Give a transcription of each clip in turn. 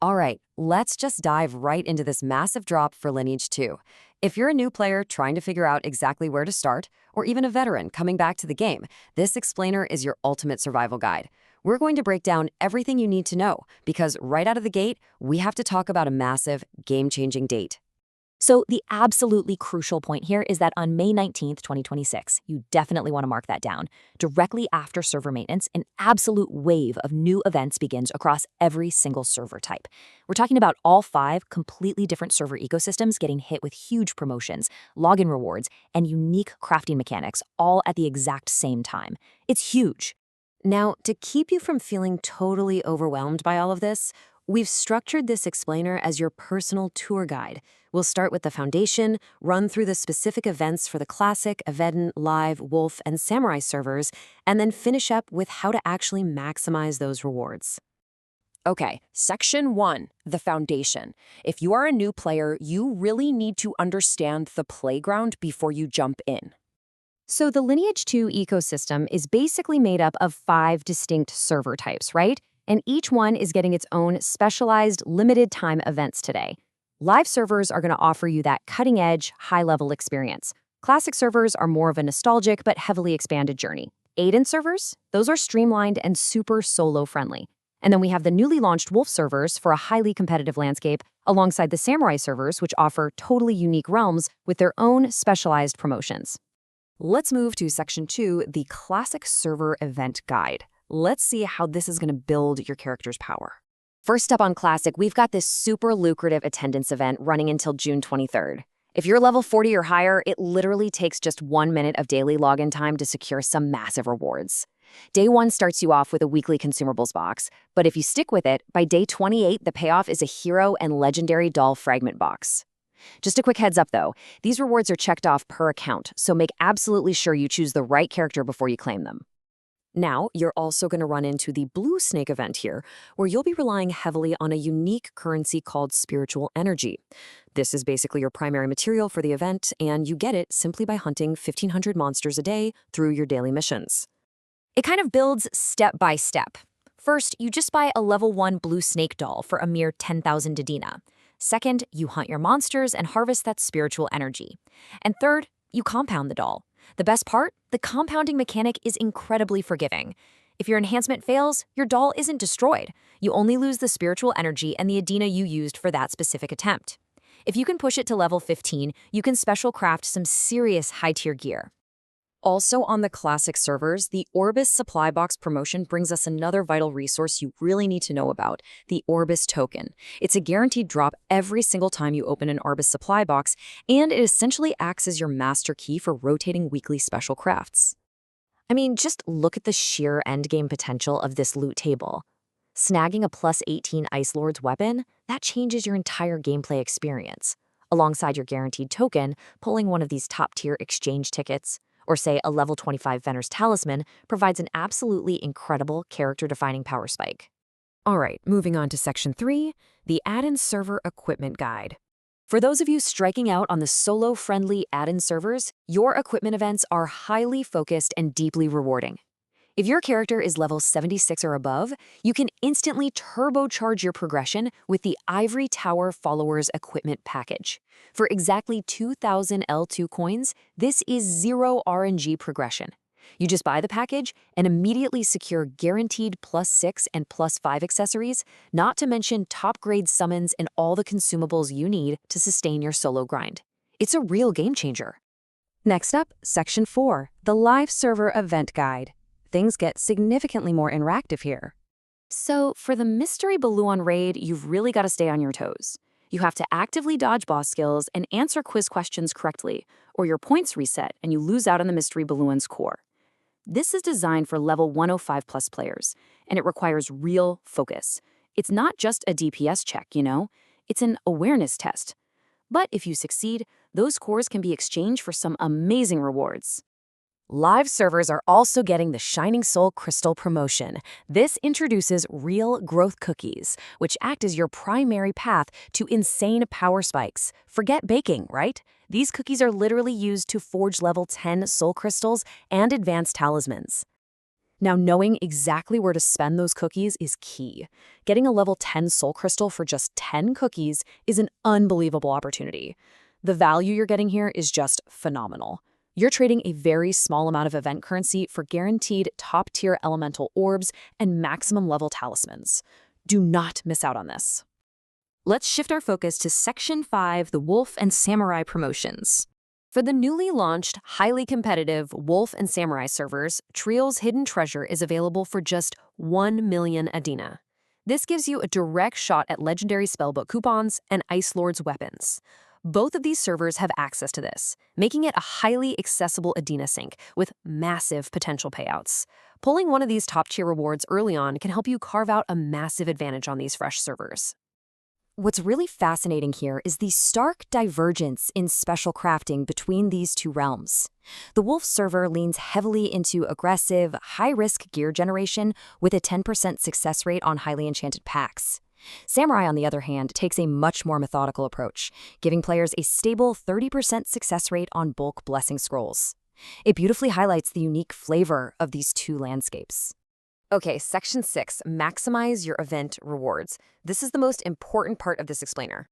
All right, let's just dive right into this massive drop for Lineage 2. If you're a new player trying to figure out exactly where to start, or even a veteran coming back to the game, this explainer is your ultimate survival guide. We're going to break down everything you need to know, because right out of the gate, we have to talk about a massive, game-changing date. So the absolutely crucial point here is that on May 19th, 2026, you definitely want to mark that down. Directly after server maintenance, an absolute wave of new events begins across every single server type. We're talking about all 5 completely different server ecosystems getting hit with huge promotions, login rewards, and unique crafting mechanics all at the exact same time. It's huge. Now, to keep you from feeling totally overwhelmed by all of this, we've structured this explainer as your personal tour guide. We'll start with the foundation, run through the specific events for the Classic, Avedon, Live, Wolf, and Samurai servers, and then finish up with how to actually maximize those rewards. Okay, Section 1, the foundation. If you are a new player, you really need to understand the playground before you jump in. So the Lineage 2 ecosystem is basically made up of 5 distinct server types, right? And each one is getting its own specialized limited-time events today. Live servers are going to offer you that cutting-edge, high-level experience. Classic servers are more of a nostalgic but heavily expanded journey. Aiden servers, those are streamlined and super solo-friendly. And then we have the newly launched Wolf servers for a highly competitive landscape, alongside the Samurai servers, which offer totally unique realms with their own specialized promotions. Let's move to Section 2, the Classic Server Event Guide. Let's see how this is going to build your character's power. First up on Classic, we've got this super lucrative attendance event running until June 23rd. If you're level 40 or higher, it literally takes just 1 minute of daily login time to secure some massive rewards. Day 1 starts you off with a weekly consumables box, but if you stick with it, by day 28, the payoff is a hero and legendary doll fragment box. Just a quick heads up though, these rewards are checked off per account, so make absolutely sure you choose the right character before you claim them. Now, you're also going to run into the Blue Snake event here, where you'll be relying heavily on a unique currency called spiritual energy. This is basically your primary material for the event, and you get it simply by hunting 1,500 monsters a day through your daily missions. It kind of builds step by step. First, you just buy a level 1 Blue Snake doll for a mere 10,000 Dedina. Second, you hunt your monsters and harvest that spiritual energy. And third, you compound the doll. The best part? The compounding mechanic is incredibly forgiving. If your enhancement fails, your doll isn't destroyed. You only lose the spiritual energy and the Adina you used for that specific attempt. If you can push it to level 15, you can special craft some serious high-tier gear. Also on the Classic servers, the Orbis Supply Box promotion brings us another vital resource you really need to know about, the Orbis Token. It's a guaranteed drop every single time you open an Orbis Supply Box, and it essentially acts as your master key for rotating weekly special crafts. I mean, just look at the sheer endgame potential of this loot table. Snagging a plus 18 Ice Lord's weapon, that changes your entire gameplay experience. Alongside your guaranteed token, pulling one of these top-tier exchange tickets, or say a level 25 Venor's Talisman, provides an absolutely incredible character-defining power spike. All right, moving on to Section 3, the add-in server equipment guide. For those of you striking out on the solo-friendly add-in servers, your equipment events are highly focused and deeply rewarding. If your character is level 76 or above, you can instantly turbocharge your progression with the Ivory Tower Followers Equipment Package. For exactly 2,000 L2 coins, this is 0 RNG progression. You just buy the package and immediately secure guaranteed +6 and +5 accessories, not to mention top-grade summons and all the consumables you need to sustain your solo grind. It's a real game changer. Next up, Section 4, the Live Server Event Guide. Things get significantly more interactive here. So, for the Mystery Balloon raid, you've really got to stay on your toes. You have to actively dodge boss skills and answer quiz questions correctly, or your points reset and you lose out on the Mystery Balloon's core. This is designed for level 105 plus players, and it requires real focus. It's not just a DPS check, you know? It's an awareness test. But if you succeed, those cores can be exchanged for some amazing rewards. Live servers are also getting the Shining Soul Crystal promotion. This introduces real growth cookies, which act as your primary path to insane power spikes. Forget baking, right? These cookies are literally used to forge level 10 soul crystals and advanced talismans. Now, knowing exactly where to spend those cookies is key. Getting a level 10 soul crystal for just 10 cookies is an unbelievable opportunity. The value you're getting here is just phenomenal. You're trading a very small amount of event currency for guaranteed top-tier elemental orbs and maximum level talismans. Do not miss out on this. Let's shift our focus to Section 5, the Wolf and Samurai promotions. For the newly launched, highly competitive Wolf and Samurai servers, Trial's Hidden Treasure is available for just 1 million Adina. This gives you a direct shot at legendary spellbook coupons and Ice Lord's weapons. Both of these servers have access to this, making it a highly accessible Adina sink with massive potential payouts. Pulling one of these top-tier rewards early on can help you carve out a massive advantage on these fresh servers. What's really fascinating here is the stark divergence in special crafting between these two realms. The Wolf server leans heavily into aggressive, high-risk gear generation with a 10% success rate on highly enchanted packs. Samurai, on the other hand, takes a much more methodical approach, giving players a stable 30% success rate on bulk blessing scrolls. It beautifully highlights the unique flavor of these two landscapes. Okay, Section 6, maximize your event rewards. This is the most important part of this explainer.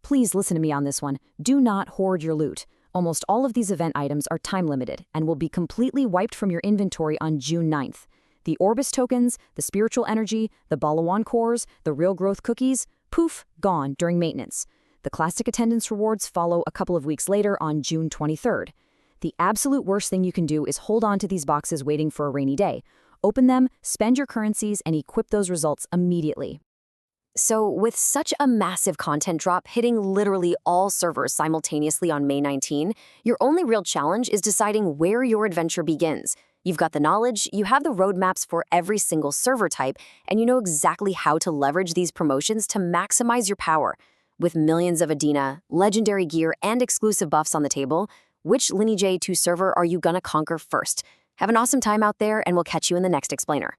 Please listen to me on this one. Do not hoard your loot. Almost all of these event items are time-limited and will be completely wiped from your inventory on June 9th. The Orbis Tokens, the Spiritual Energy, the Balawan Cores, the Real Growth Cookies, poof, gone during maintenance. The Classic Attendance rewards follow a couple of weeks later on June 23rd. The absolute worst thing you can do is hold on to these boxes waiting for a rainy day. Open them, spend your currencies, and equip those results immediately. So, with such a massive content drop hitting literally all servers simultaneously on May 19, your only real challenge is deciding where your adventure begins. You've got the knowledge, you have the roadmaps for every single server type, and you know exactly how to leverage these promotions to maximize your power. With millions of Adina, legendary gear, and exclusive buffs on the table, which Lineage II server are you gonna conquer first? Have an awesome time out there, and we'll catch you in the next explainer.